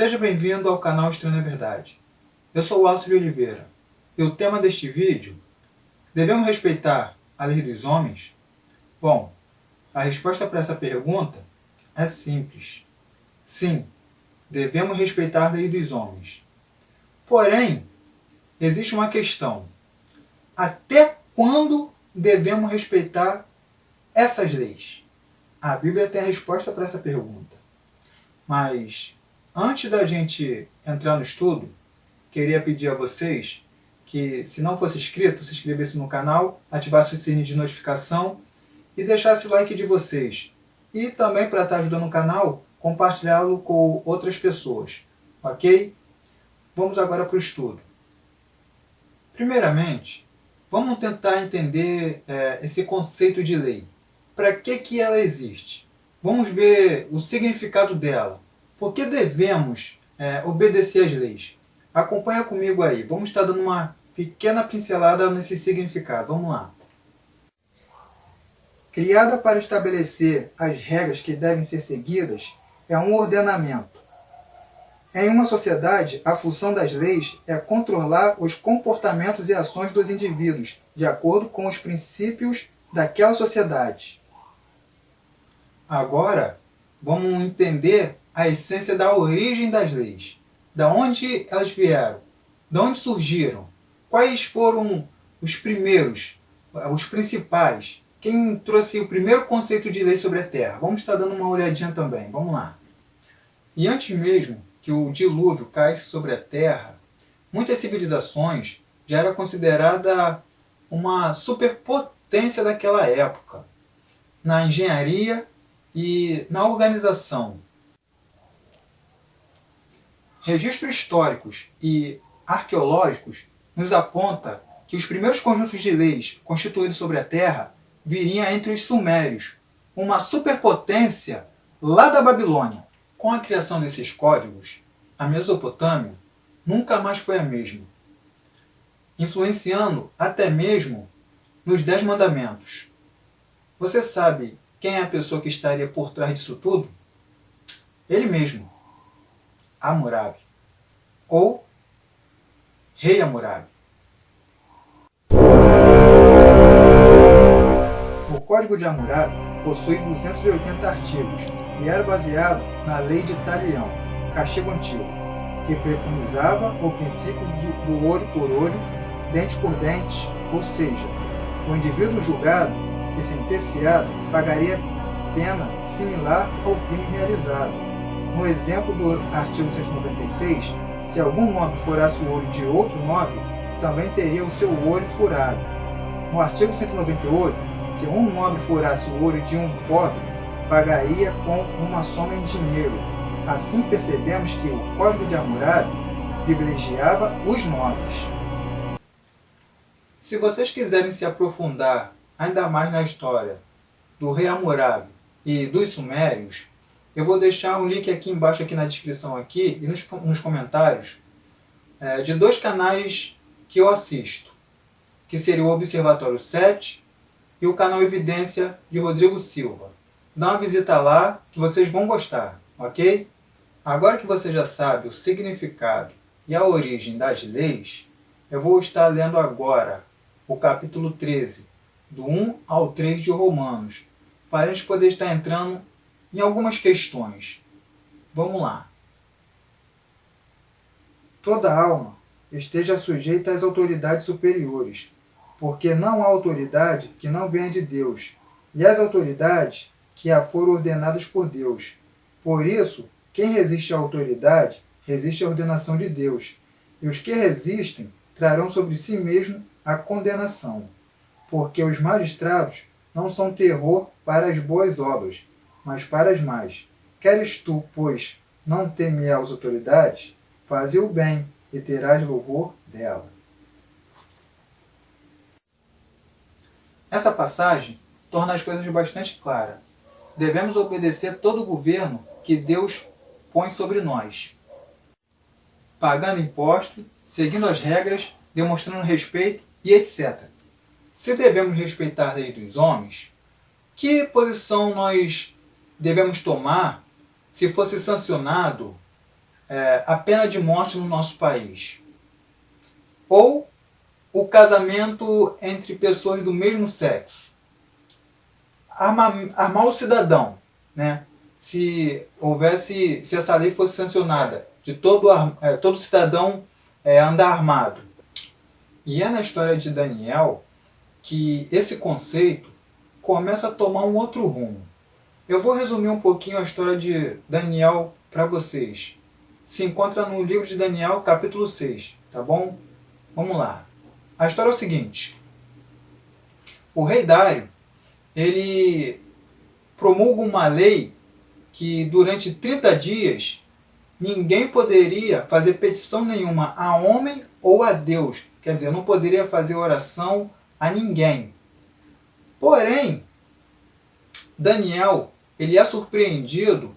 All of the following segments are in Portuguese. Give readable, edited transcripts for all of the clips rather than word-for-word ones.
Seja bem-vindo ao canal Estranho na Verdade. Eu sou o Wallace de Oliveira e o tema deste vídeo: devemos respeitar a lei dos homens? Bom, a resposta para essa pergunta é simples. Sim, devemos respeitar a lei dos homens. Porém, existe uma questão. Até quando devemos respeitar essas leis? A Bíblia tem a resposta para essa pergunta. Mas, antes da gente entrar no estudo, queria pedir a vocês que, se não fosse inscrito, se inscrevesse no canal, ativasse o sininho de notificação e deixasse o like de vocês. E também, para estar ajudando o canal, compartilhá-lo com outras pessoas. Ok? Vamos agora para o estudo. Primeiramente, vamos tentar entender esse conceito de lei. Para que ela existe? Vamos ver o significado dela. Por que devemos obedecer às leis? Acompanha comigo aí. Vamos estar dando uma pequena pincelada nesse significado. Vamos lá. Criada para estabelecer as regras que devem ser seguidas, é um ordenamento. Em uma sociedade, a função das leis é controlar os comportamentos e ações dos indivíduos, de acordo com os princípios daquela sociedade. Agora, vamos entender a essência da origem das leis. Da onde elas vieram? De onde surgiram? Quais foram os primeiros, os principais? Quem trouxe o primeiro conceito de lei sobre a Terra? Vamos estar dando uma olhadinha também. Vamos lá. E antes mesmo que o dilúvio caísse sobre a Terra, muitas civilizações já era considerada uma superpotência daquela época, na engenharia e na organização. Registros históricos e arqueológicos nos apontam que os primeiros conjuntos de leis constituídos sobre a Terra viriam entre os sumérios, uma superpotência lá da Babilônia. Com a criação desses códigos, a Mesopotâmia nunca mais foi a mesma, influenciando até mesmo nos 10 mandamentos. Você sabe quem é a pessoa que estaria por trás disso tudo? Ele mesmo, Hammurabi, ou Rei Hammurabi. O Código de Hammurabi possui 280 artigos e era baseado na Lei de Talião, Castigo Antigo, que preconizava o princípio do olho por olho, dente por dente, ou seja, o indivíduo julgado e sentenciado pagaria pena similar ao crime realizado. No exemplo do artigo 196, se algum nobre furasse o olho de outro nobre, também teria o seu olho furado. No artigo 198, se um nobre furasse o olho de um pobre, pagaria com uma soma em dinheiro. Assim percebemos que o Código de Hammurabi privilegiava os nobres. Se vocês quiserem se aprofundar ainda mais na história do rei Hammurabi e dos sumérios, eu vou deixar um link aqui embaixo aqui na descrição aqui, e nos comentários de 2 canais que eu assisto, que seria o Observatório 7 e o canal Evidência de Rodrigo Silva. Dá uma visita lá que vocês vão gostar, ok? Agora que você já sabe o significado e a origem das leis, eu vou estar lendo agora o capítulo 13, do 1 ao 3 de Romanos, para a gente poder estar entrando em algumas questões. Vamos lá. Toda alma esteja sujeita às autoridades superiores, porque não há autoridade que não venha de Deus, e as autoridades que a foram ordenadas por Deus. Por isso, quem resiste à autoridade, resiste à ordenação de Deus, e os que resistem trarão sobre si mesmo a condenação, porque os magistrados não são terror para as boas obras, mas para as más. Queres tu, pois, não temer às autoridades? Faze o bem, e terás louvor dela. Essa passagem torna as coisas bastante claras. Devemos obedecer todo o governo que Deus põe sobre nós, pagando imposto, seguindo as regras, demonstrando respeito e etc. Se devemos respeitar a lei dos homens, que posição nós devemos tomar se fosse sancionado a pena de morte no nosso país. Ou o casamento entre pessoas do mesmo sexo. Armar o cidadão, né? Se essa lei fosse sancionada, de todo cidadão andar armado. E é na história de Daniel que esse conceito começa a tomar um outro rumo. Eu vou resumir um pouquinho a história de Daniel para vocês. Se encontra no livro de Daniel, capítulo 6, tá bom? Vamos lá. A história é o seguinte. O rei Dário, ele promulga uma lei que durante 30 dias ninguém poderia fazer petição nenhuma a homem ou a Deus. Quer dizer, não poderia fazer oração a ninguém. Porém, Daniel, ele é surpreendido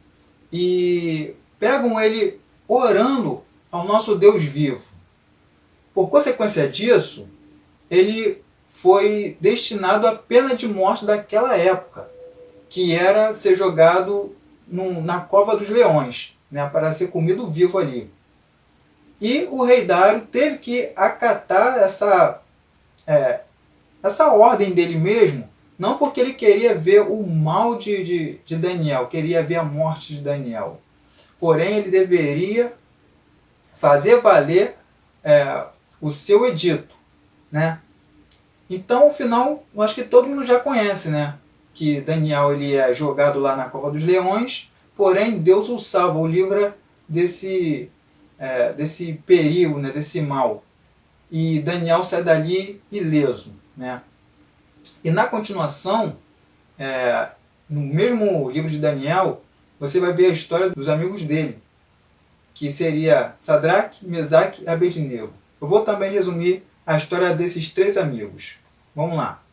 e pegam ele orando ao nosso Deus vivo. Por consequência disso, ele foi destinado à pena de morte daquela época, que era ser jogado na cova dos leões, né, para ser comido vivo ali. E o rei Dário teve que acatar essa ordem dele mesmo, não porque ele queria ver o mal de Daniel, queria ver a morte de Daniel. Porém, ele deveria fazer valer o seu edito, né? Então, no final, eu acho que todo mundo já conhece, né? Que Daniel ele é jogado lá na cova dos leões, porém Deus o salva, o livra desse perigo, né? Desse mal. E Daniel sai dali ileso, né? E na continuação, no mesmo livro de Daniel, você vai ver a história dos amigos dele, que seria Sadraque, Mesaque e Abednego. Eu vou também resumir a história desses 3 amigos. Vamos lá.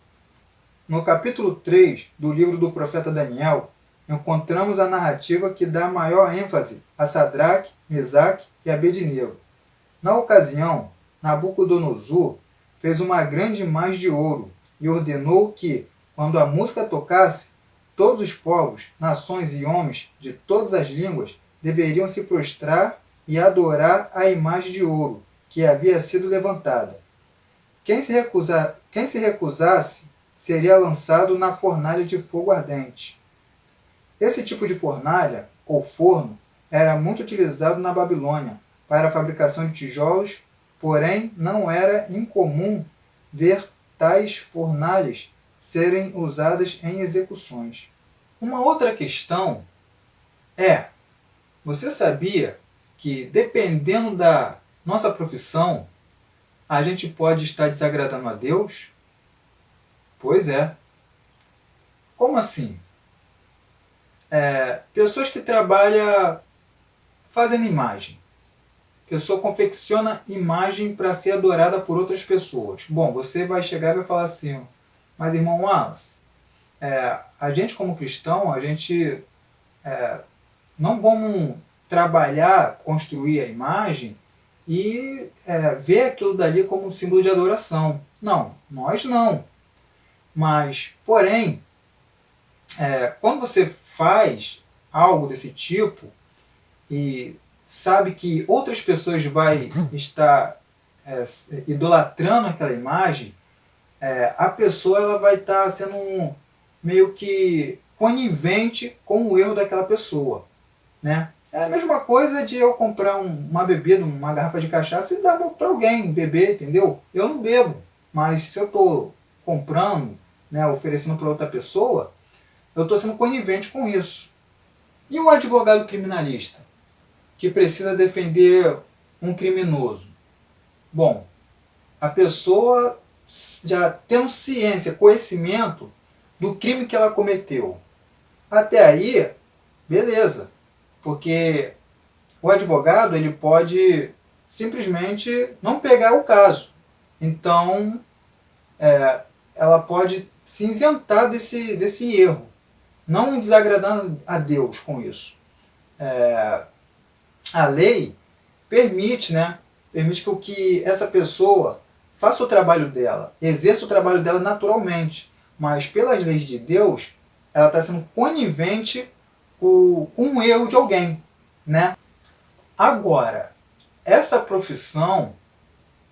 No capítulo 3 do livro do profeta Daniel, encontramos a narrativa que dá maior ênfase a Sadraque, Mesaque e Abednego. Na ocasião, Nabucodonosor fez uma grande imagem de ouro e ordenou que, quando a música tocasse, todos os povos, nações e homens de todas as línguas deveriam se prostrar e adorar a imagem de ouro que havia sido levantada. Quem se recusasse seria lançado na fornalha de fogo ardente. Esse tipo de fornalha, ou forno, era muito utilizado na Babilônia para a fabricação de tijolos, porém não era incomum ver tais fornalhas serem usadas em execuções. Uma outra questão é, você sabia que dependendo da nossa profissão, a gente pode estar desagradando a Deus? Pois é. Como assim? Pessoas que trabalham fazendo imagem. Pessoa confecciona imagem para ser adorada por outras pessoas. Bom, você vai chegar e vai falar assim, mas irmão Wallace, a gente como cristão, a gente não vamos trabalhar, construir a imagem e ver aquilo dali como um símbolo de adoração. Não, nós não. Mas, porém, quando você faz algo desse tipo e sabe que outras pessoas vão estar idolatrando aquela imagem, a pessoa ela vai estar sendo meio que conivente com o erro daquela pessoa, né? É a mesma coisa de eu comprar uma bebida, uma garrafa de cachaça e dar para alguém beber, entendeu? Eu não bebo, mas se eu estou comprando, né, oferecendo para outra pessoa, eu estou sendo conivente com isso. E um advogado criminalista que precisa defender um criminoso? Bom, a pessoa já tendo ciência, conhecimento do crime que ela cometeu. Até aí, beleza. Porque o advogado ele pode simplesmente não pegar o caso. Então, ela pode se isentar desse erro. Não desagradando a Deus com isso. A lei permite, né? Permite que essa pessoa faça o trabalho dela, exerça o trabalho dela naturalmente. Mas pelas leis de Deus, ela está sendo conivente com um erro de alguém, né? Agora, essa profissão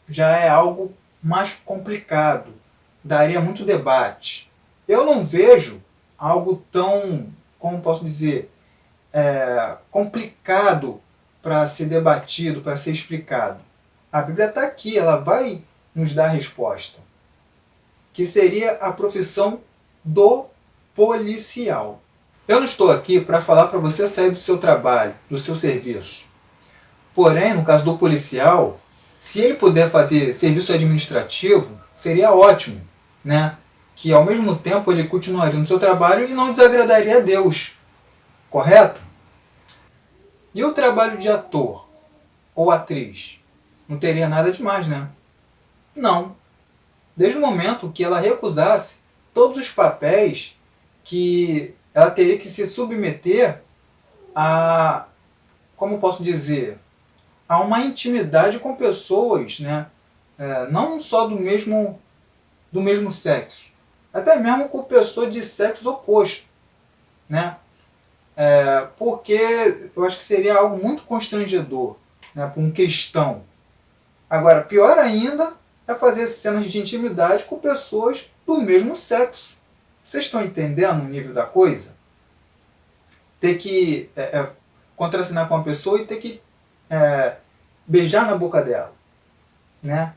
já é algo mais complicado, daria muito debate. Eu não vejo algo tão, como posso dizer, complicado para ser debatido, para ser explicado. A Bíblia está aqui, ela vai nos dar a resposta, que seria a profissão do policial. Eu não estou aqui para falar para você sair do seu trabalho, do seu serviço. Porém, no caso do policial, se ele puder fazer serviço administrativo, seria ótimo, né? Que ao mesmo tempo ele continuaria no seu trabalho e não desagradaria a Deus. Correto? E o trabalho de ator ou atriz? Não teria nada demais, né? Não. Desde o momento que ela recusasse todos os papéis que ela teria que se submeter a, como posso dizer, a uma intimidade com pessoas, né? Não só do mesmo sexo, até mesmo com pessoas de sexo oposto, né? Porque eu acho que seria algo muito constrangedor, né, para um cristão. Agora, pior ainda é fazer cenas de intimidade com pessoas do mesmo sexo. Vocês estão entendendo o nível da coisa? Ter que contracenar com uma pessoa e ter que beijar na boca dela, né?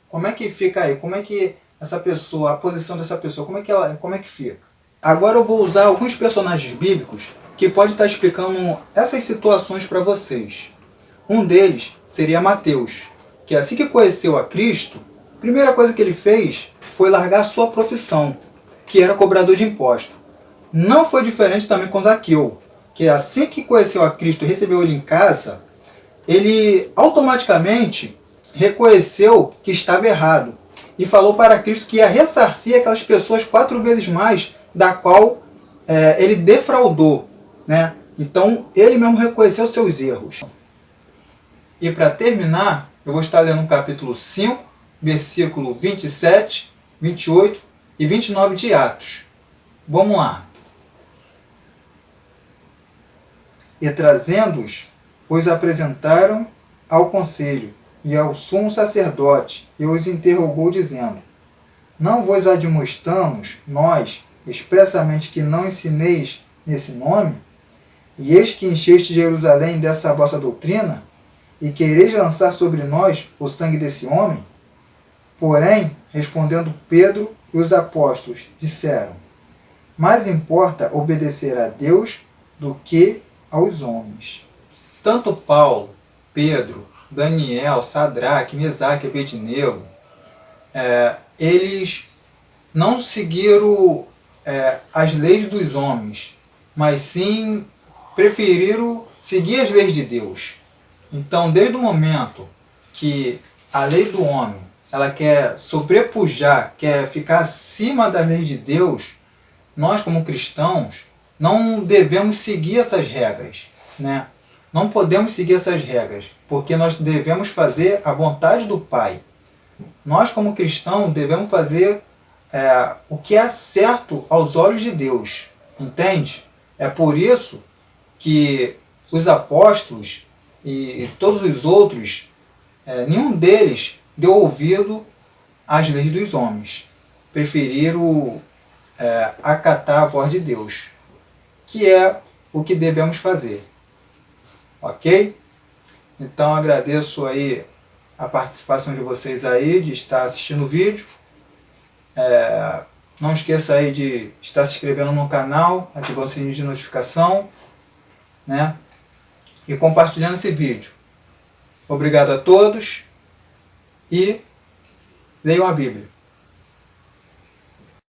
Como é que fica aí? Como é que essa pessoa, a posição dessa pessoa, como é que fica? Agora eu vou usar alguns personagens bíblicos que pode estar explicando essas situações para vocês. Um deles seria Mateus, que assim que conheceu a Cristo, a primeira coisa que ele fez foi largar a sua profissão, que era cobrador de impostos. Não foi diferente também com Zaqueu, que assim que conheceu a Cristo e recebeu ele em casa, ele automaticamente reconheceu que estava errado e falou para Cristo que ia ressarcir aquelas pessoas 4 vezes mais da qual ele defraudou, né? Então ele mesmo reconheceu seus erros. E para terminar, eu vou estar lendo o capítulo 5, versículo 27, 28 e 29 de Atos. Vamos lá. E trazendo-os, os apresentaram ao conselho e ao sumo sacerdote, e os interrogou, dizendo: Não vos admoestamos, nós, expressamente que não ensineis nesse nome? E eis que encheste Jerusalém dessa vossa doutrina, e quereis lançar sobre nós o sangue desse homem? Porém, respondendo Pedro e os apóstolos, disseram: Mais importa obedecer a Deus do que aos homens. Tanto Paulo, Pedro, Daniel, Sadraque, Mesaque e Abednego, eles não seguiram as leis dos homens, mas sim preferiram seguir as leis de Deus. Então, desde o momento que a lei do homem ela quer sobrepujar, quer ficar acima das leis de Deus, nós como cristãos não devemos seguir essas regras, né? Não podemos seguir essas regras, porque nós devemos fazer a vontade do Pai. Nós como cristãos devemos fazer o que é certo aos olhos de Deus, entende? É por isso que os apóstolos e todos os outros, nenhum deles deu ouvido às leis dos homens. Preferiram acatar a voz de Deus, que é o que devemos fazer. Ok? Então agradeço aí a participação de vocês aí, de estar assistindo o vídeo. Não esqueça aí de estar se inscrevendo no canal, ativando o sininho de notificação, né? E compartilhando esse vídeo. Obrigado a todos e leiam a Bíblia.